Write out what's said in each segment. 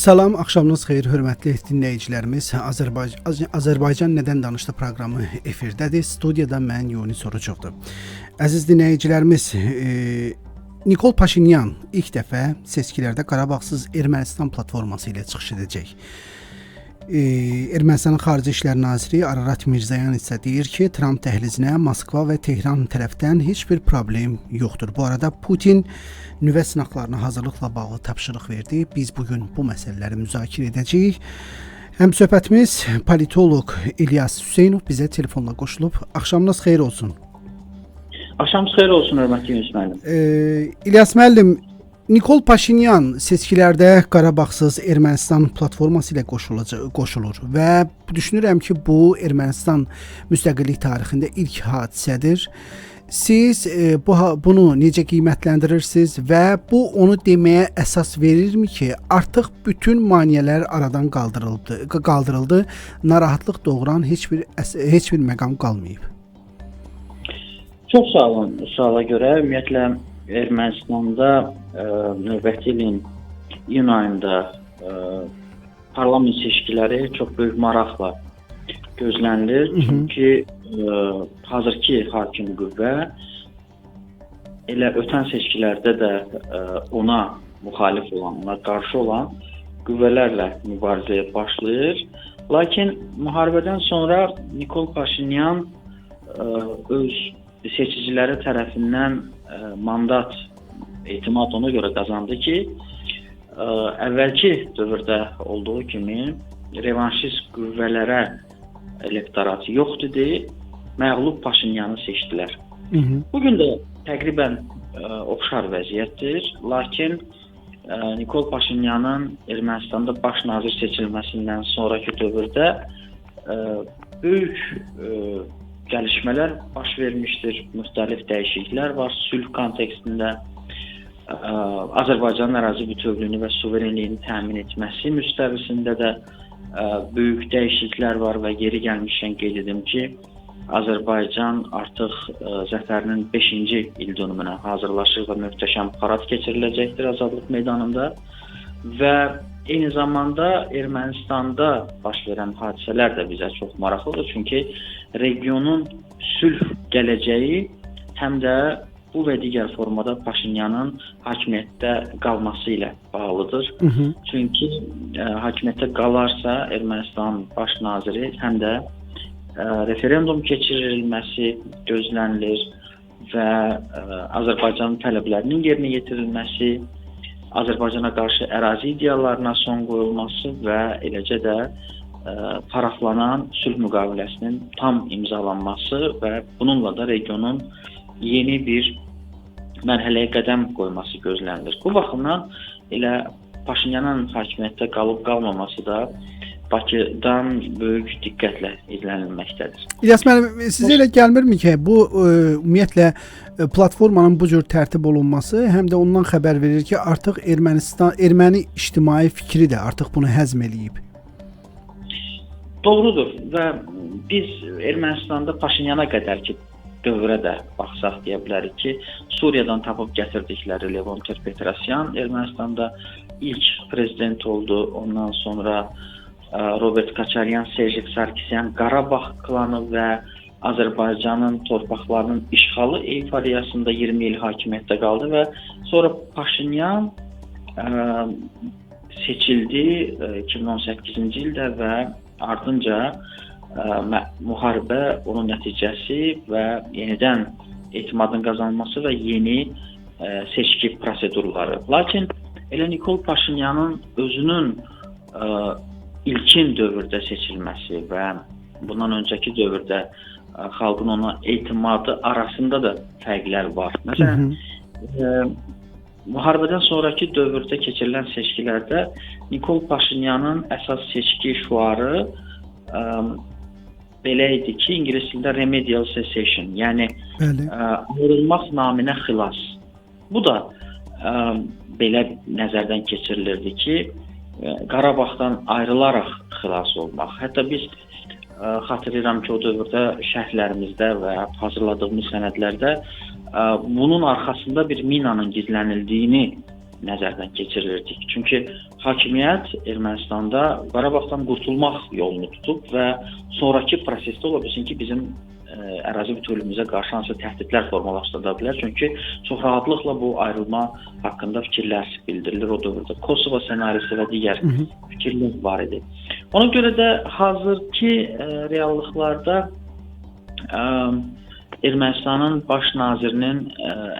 Salam, axşamınız xeyir, hörmətli dinləyicilərimiz. Azərbaycan Nədən Danışdı proqramı efirdədir. Studiyada mən Yunis Orucovdur. Əziz dinləyicilərimiz, Nikol Paşinyan ilk dəfə seçkilərdə Qarabağsız Ermənistan platforması ilə çıxış edəcək. Ermənistanın Xarici İşlər Naziri Ararat Mirzoyan isə deyir ki, Tramp dəhlizinə Moskva və Tehran tərəfdən heç bir problem yoxdur. Bu arada Putin nüvə sınaqlarına hazırlıqla bağlı tapşırıq verdi. Biz bugün bu məsələləri müzakirə edəcəyik. Həmsöhbətimiz politoloq İlyas Hüseynov bizə telefonla qoşulub. Axşamınız xeyir olsun. Axşamınız xeyir olsun, hörmətli Yunus müəllim. İlyas müəllim, Nikol Paşinyan seçkilərdə Qarabağsız Ermənistan platforması ilə qoşulur və düşünürəm ki, bu Ermənistan müstəqillik tarixində ilk hadisədir. Siz bunu necə qiymətləndirirsiniz və bu onu deməyə əsas verirmi ki, artıq bütün maneələr aradan qaldırıldı, narahatlıq doğuran heç bir məqam qalmayıb? Çox sağ olun. Suala görə ümumiyyətlə Ermənistanda növbəti ilin iyun ayında parlament seçkiləri çox böyük maraqla gözlənilir. Çünki hazırki hakim qüvvə elə ötən seçkilərdə də ona müxalif olan, ona qarşı olan qüvvələrlə mübarizəyə başlayır. Lakin müharibədən sonra Nikol Paşinyan öz seçiciləri tərəfindən mandat, etimad ona görə qazandı ki, əvvəlki dövrdə olduğu kimi revanşist qüvvələrə elektoratı yoxdur, məğlub Paşinyanı seçdilər. Bugün də təqribən oxşar vəziyyətdir, lakin Nikol Paşinyanın Ermənistanda baş nazir seçilməsindən sonraki dövrdə böyük gəlişmələr baş vermişdir, müxtəlif dəyişikliklər var. Sülh kontekstində Azərbaycanın ərazi bütövlüyünü və suverenliyini təmin etməsi müstəvisində də böyük dəyişikliklər var və yeri gəlmişkən qeyd edim ki, Azərbaycan artıq zəfərinin 5-ci ildönümünə hazırlaşır və möhtəşəm parad keçiriləcəkdir Azadlıq meydanında və eyni zamanda Ermənistanda baş verən hadisələr də bizə çox maraqlıdır. Çünki regionun sülh gələcəyi həm də bu və digər formada Paşinyanın hakimiyyətdə qalması ilə bağlıdır. Çünki hakimiyyətdə qalarsa Ermənistan baş naziri həm də referendum keçirilməsi gözlənilir və Azərbaycanın tələblərinin yerinə yetirilməsi, Azərbaycana qarşı ərazi iddialarına son qoyulması və eləcə də paraflanan sülh müqaviləsinin tam imzalanması və bununla da regionun yeni bir mərhələyə qədəm qoyması gözlənilir. Bu baxımdan elə Paşinyanın hakimiyyətdə qalıb-qalmaması da Bakıdan böyük diqqətlə izlənilməkdədir. İlyas müəllim, sizə elə gəlmirmi ki, bu ümumiyyətlə platformanın bu cür tərtib olunması həm də ondan xəbər verir ki, artıq erməni ictimai fikri də artıq bunu həzm eləyib? Doğrudur və biz Ermənistanda Paşinyana qədərki dövrə də baxsaq deyə bilərik ki, Suriyadan tapıb gətirdikləri Levon Ter-Petrosyan Ermənistanda ilk prezident oldu. Ondan sonra Robert Koçaryan, Serjik Sarkisyan, Qarabağ klanı və Azərbaycanın torpaqlarının işğalı eyfariyasında 20 il hakimiyyətdə qaldı və sonra Paşinyan seçildi 2018-ci ildə və ardınca müharibə onun nəticəsi və yenidən etimadın qazanması və yeni seçki prosedurları. Lakin elə Nikol Paşinyanın özünün ilkin dövrdə seçilməsi və bundan öncəki dövrdə xalqın ona etimadı arasında da fərqlər var. Məsələn, müharibədən sonraki dövrdə keçirilən seçkilərdə Nikol Paşinyanın əsas seçki şüarı belə idi ki, ingilis dilində remedial cessation, yəni ayrılmaq naminə xilas. Bu da belə nəzərdən keçirilirdi ki, Qarabağdan ayrılaraq xilas olmaq. Hətta biz xatırlayıram ki, o dövrdə şərhlərimizdə və hazırladığımız sənədlərdə bunun arxasında bir minanın gizlənildiyini nəzərdən keçirirdik. Çünki hakimiyyət Ermənistanda Qarabağdan qurtulmaq yolunu tutub və sonrakı prosesdə ola bilsin ki, bizim ərazi bütövlüyümüzə qarşı hansı təhdidlər formalaşdırıla bilər. Çünki çox rahatlıqla bu ayrılma haqqında fikirlər bildirilir o dövrdə. Kosovo ssenarisi və digər fikirlər var idi. Ona görə də hazırki reallıqlarda Ermənistanın baş nazirinin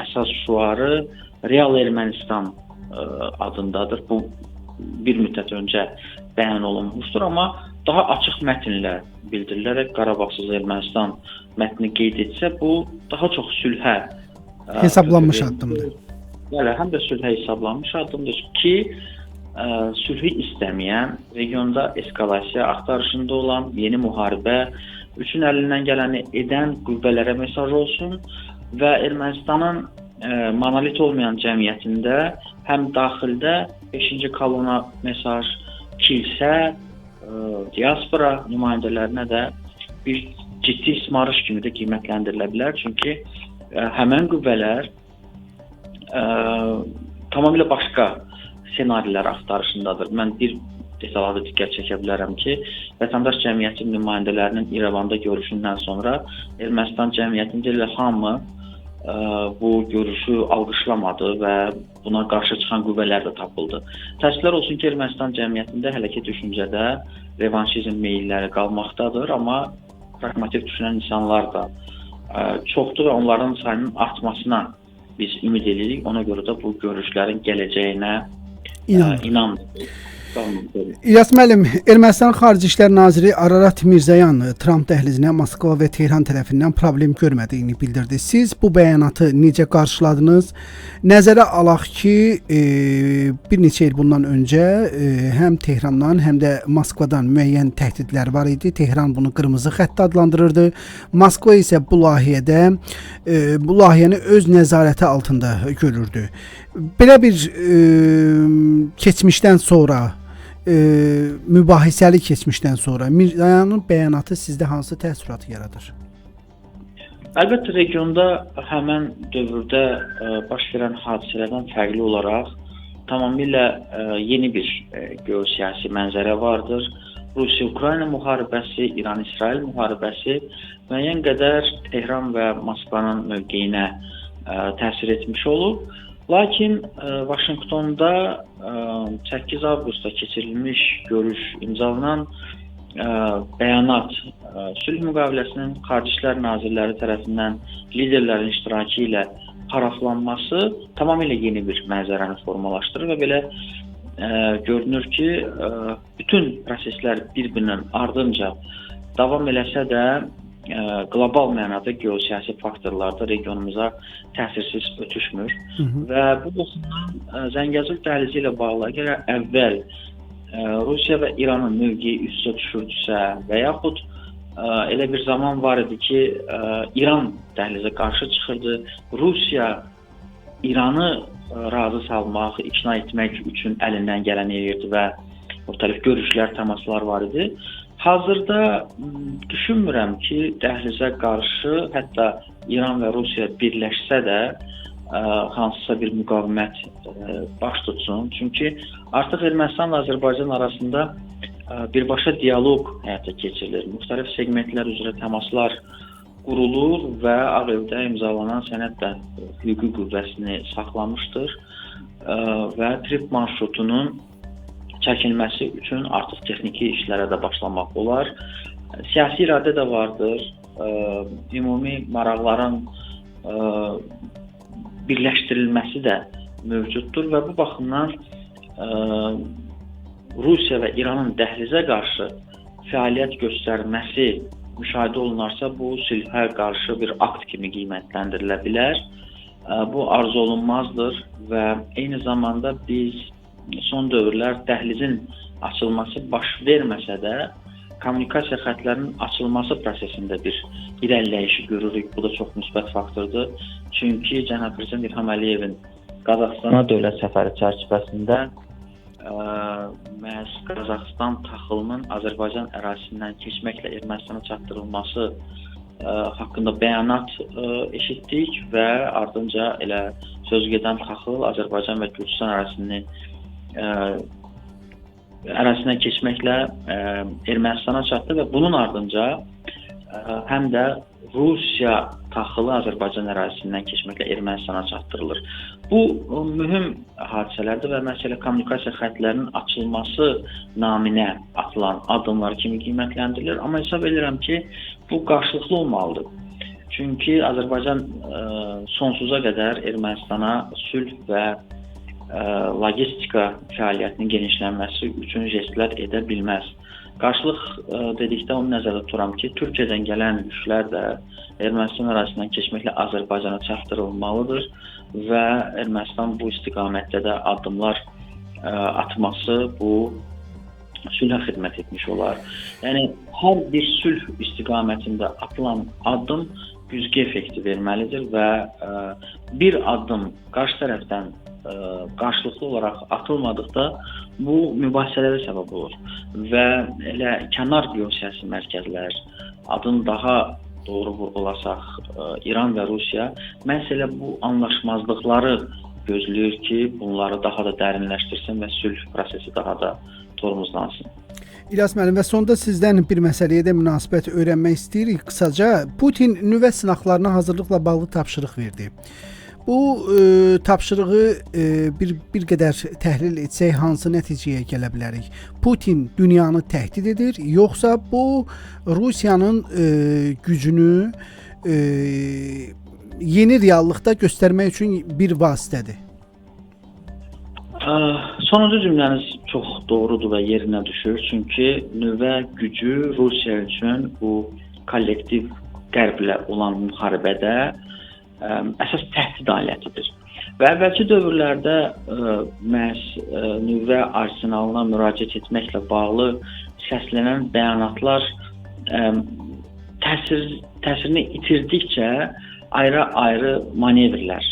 əsas şüarı Real Ermənistan adındadır. Bu bir müddət öncə bəyan olunmuşdur, amma daha açıq mətnlə bildirilərək Qarabağsız Ermənistan mətni qeyd etsə, bu daha çox sülhə hesablanmış addımdır. Bəli, həm də sülhə hesablanmış addımdır ki, sülhü istəməyən, regionda eskalasiya axtarışında olan, yeni müharibə üçün əlindən gələni edən qüvvələrə mesaj olsun və Ermənistanın monolit olmayan cəmiyyətində həm daxildə 5-ci kolona mesaj, kilsə, diaspora nümayəndələrinə də bir ciddi ismarış kimi də qiymətləndirilə bilər. Çünki həmən qüvvələr tamamilə başqa ssenarilər axtarışındadır. Mən bir detala da diqqət çəkə bilərəm ki, vətəndaş cəmiyyəti nümayəndələrinin İrəvanda görüşündən sonra Ermənistan cəmiyyətində elə hamı bu görüşü alqışlamadı və buna qarşı çıxan qüvvələr də tapıldı. Təəssüflər olsun ki, Ermənistan cəmiyyətində hələ ki düşüncədə revanşizm meylləri qalmaqdadır, amma pragmatik düşünən insanlar da çoxdur və onların sayının artmasına biz ümid edirik. Ona görə də bu görüşlərin gələcəyinə inanmırıq. İlyas müəllim, Ermənistan Xarici İşlər Naziri Ararat Mirzəyan Tramp dəhlizinə Moskva və Tehran tərəfindən problem görmədiyini bildirdi. Siz bu bəyanatı necə qarşıladınız? Nəzərə alaq ki, bir neçə il bundan öncə həm Tehrandan, həm də Moskvadan müəyyən təhdidlər var idi. Tehran bunu qırmızı xətt adlandırırdı. Moskva isə bu layihəni öz nəzarəti altında görürdü. Belə bir keçmişdən sonra, mübahisəli keçmişdən sonra Mirzəyanın bəyanatı sizdə hansı təəssüratı yaradır? Əlbəttə, regionda həmən dövrdə baş verən hadisələrdən fərqli olaraq tamamilə yeni bir geosiyasi mənzərə vardır. Rusiya-Ukrayna müharibəsi, İran-İsrail müharibəsi müəyyən qədər Tehran və Moskvanın mövqeyinə təsir etmiş olub. Lakin Vaşinqtonda 8 avqustda keçirilmiş görüş imzalanan bəyanat sülh müqaviləsinin Xarici İşlər Nazirləri tərəfindən liderlərin iştirakı ilə paraflanması tamamilə yeni bir mənzərəni formalaşdırır və belə görünür ki, bütün proseslər bir-birinin ardınca davam eləsə də qlobal mənada geosiyasi faktorlarda regionumuza təsirsiz ötüşmür. Və bu baxımdan Zəngəzur dəhlizi ilə bağlı əgər əvvəl Rusiya və İranın mövqeyi üstə düşürdüsə və yaxud elə bir zaman var idi ki, İran dəhlizə qarşı çıxırdı, Rusiya İranı razı salmaq, ikna etmək üçün əlindən gələni edirdi və müxtəlif görüşlər, təmaslar var idi. Hazırda düşünmürəm ki, dəhlizə qarşı hətta İran və Rusiya birləşsə də hansısa bir müqavimət baş tutsun. Çünki artıq Ermənistan və Azərbaycan arasında birbaşa dialoq həyata keçirilir. Müxtəlif segmentlər üzrə təmaslar qurulur və Ağ Evdə imzalanan sənəd də hüquqi qüvvəsini saxlamışdır və trip marşrutunun çəkilməsi üçün artıq texniki işlərə də başlamaq olar. Siyasi iradə də vardır, ümumi maraqların birləşdirilməsi də mövcuddur və bu baxımdan Rusiya və İranın dəhlizə qarşı fəaliyyət göstərməsi müşahidə olunarsa, bu sülhə qarşı bir akt kimi qiymətləndirilə bilər. Bu arzu olunmazdır və eyni zamanda biz son dövrlər dəhlizin açılması baş verməsə də kommunikasiya xətlərinin açılması prosesində bir irəliləyişi görürük. Bu da çox müsbət faktordur. Çünki cənab prezident İlham Əliyevin Qazaxstana dövlət səfəri çərçivəsində məhz Qazaxstan taxılının Azərbaycan ərazisindən keçməklə Ermənistana çatdırılması haqqında bəyanat eşitdik və ardınca elə sözügedən taxıl Azərbaycan və Gürcüstan ərazisindən keçməklə Ermənistana çatdı və bunun ardınca həm də Rusiya taxılı Azərbaycan ərazisindən keçməklə Ermənistana çatdırılır. Bu mühüm hadisələrdir və məsələ kommunikasiya xəttlərinin açılması naminə atılan addımlar kimi qiymətləndirilir. Amma hesab edirəm ki, bu qarşılıqlı olmalıdır. Çünki Azərbaycan sonsuza qədər Ermənistana sülh və logistika fəaliyyətinin genişlənməsi üçün jestlər edə bilməz. Qarşılıq dedikdə onu nəzərdə tuturam ki, Türkiyədən gələn yüklər də Ermənistan ərazisindən keçməklə Azərbaycana çatdırılmalıdır və Ermənistan bu istiqamətdə də addımlar atması bu sülhə xidmət etmiş olar. Yəni, hər bir sülh istiqamətində atılan addım güzgü effekti verməlidir və bir addım qarşı tərəfdən qarşılıqlı olaraq atılmadıqda bu mübahisələrə səbəb olur və elə kənar geosiyasi mərkəzlər, adını daha doğru vurğulasaq, İran və Rusiya məhz elə bu anlaşmazlıqları gözləyir ki, bunları daha da dərinləşdirsin və sülh prosesi daha da tormozlansın. İlyas müəllim, və sonda sizdən bir məsələyə də münasibət öyrənmək istəyirik. Qısaca, Putin nüvə sınaqlarına hazırlıqla bağlı tapşırıq verdi. Bu tapşırığı bir qədər təhlil etsək hansı nəticəyə gələ bilərik? Putin dünyanı təhdid edir, yoxsa bu Rusiyanın gücünü yeni reallıqda göstərmək üçün bir vasitədir? Sonuncu cümləniz çox doğrudur və yerinə düşür. Çünki nüvə gücü Rusiya üçün bu kollektiv qərblə olan müharibədə əsas təhdid alətidir. Və əvvəlki dövrlərdə məhz nüvə arsenalına müraciət etməklə bağlı səslənən bəyanatlar təsirini itirdikcə ayrı-ayrı manevrlər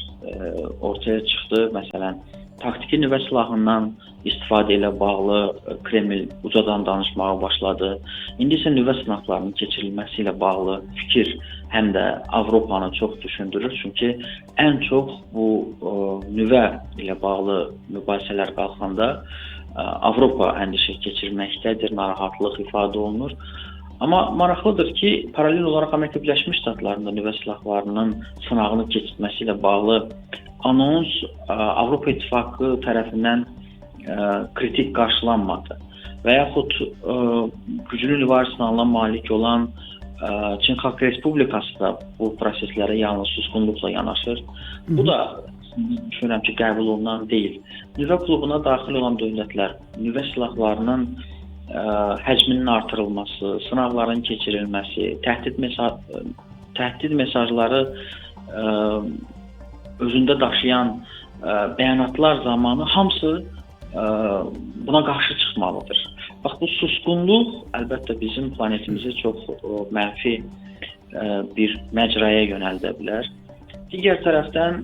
ortaya çıxdı. Məsələn, taktiki nüvə silahından istifadə ilə bağlı Kreml ucadan danışmağa başladı. İndi isə nüvə sınaqlarının keçirilməsi ilə bağlı fikir həm də Avropanı çox düşündürür. Çünki ən çox bu nüvə ilə bağlı mübahisələr qalxanda Avropa əndişə keçirməkdədir, narahatlıq ifadə olunur. Amma maraqlıdır ki, paralel olaraq Amerika Birləşmiş Ştatlarında nüvə silahlarının sınağını keçirməsi ilə bağlı anons Avropa İttifaqı tərəfindən kritik qarşılanmadı. Və yaxud güclü nüvə arsenalına malik olan Çin Xalq Respublikası da bu proseslərə yalnız susqunluqla yanaşır. Bu da düşünürəm ki, qəbul olunan deyil. Nüvə klubuna daxil olan dövlətlər nüvə silahlarının həcminin artırılması, sınaqların keçirilməsi, təhdid mesajları özündə daşıyan bəyanatlar zamanı hamısı buna qarşı çıxmalıdır. Bax, bu susqunluq əlbəttə bizim planetimizi çox mənfi bir məcraya yönəldə bilər. Digər tərəfdən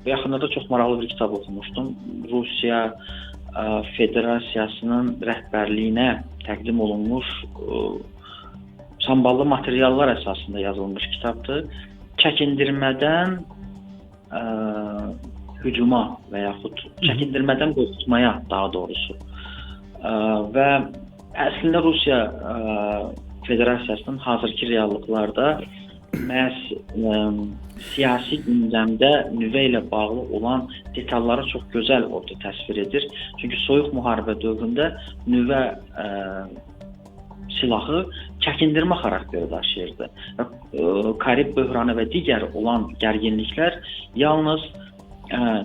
yaxınlarda çox maraqlı bir kitab oxumuşdum. Rusiya Federasiyasının rəhbərliyinə təqdim olunmuş samballı materiallar əsasında yazılmış kitabdır. Çəkindirmədən hücuma və yaxud çəkindirmədən qorxutmaya daha doğrusu. Və əslində Rusiya Federasiyasının hazırki reallıqlarda məhz siyasi gündəmdə nüvə ilə bağlı olan detalları çox gözəl orada təsvir edir. Çünki soyuq müharibə dövründə nüvə silahı çəkindirmə xarakteri daşıyırdı. Karib böhranı və digər olan gərginliklər yalnız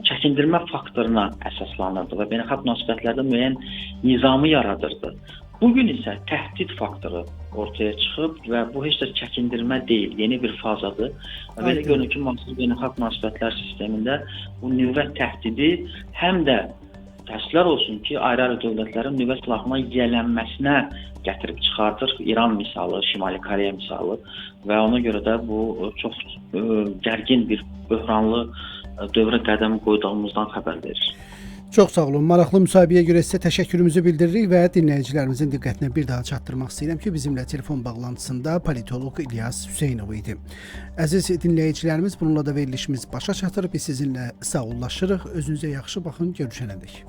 çəkindirmə faktoruna əsaslanırdı və beynəlxalq münasibətlərdə müəyyən nizamı yaradırdı. Bugün isə təhdid faktoru ortaya çıxıb və bu heç də çəkindirmə deyil, yeni bir fazadır. Və belə görünür ki, beynəlxalq münasibətlər sistemində bu nüvə təhdidi həm də təəssüflər olsun ki, ayrı-ayrı dövlətlərin nüvə silahına yiyələnməsinə gətirib çıxardır. İran misalı, Şimali Koreya misalı və ona görə də bu çox gərgin bir böhranlı dövrə qədəm qoyduğumuzdan xəbər verir. Çox sağ olun. Maraqlı müsahibəyə görə sizə təşəkkürümüzü bildiririk və dinləyicilərimizin diqqətinə bir daha çatdırmaq istəyirəm ki, bizimlə telefon bağlantısında politoloq İlyas Hüseynov idi. Əziz dinləyicilərimiz, bununla da verilişimiz başa çatır. Biz sizinlə sağollaşırıq. Özünüzə yaxşı baxın. Görüşənədək.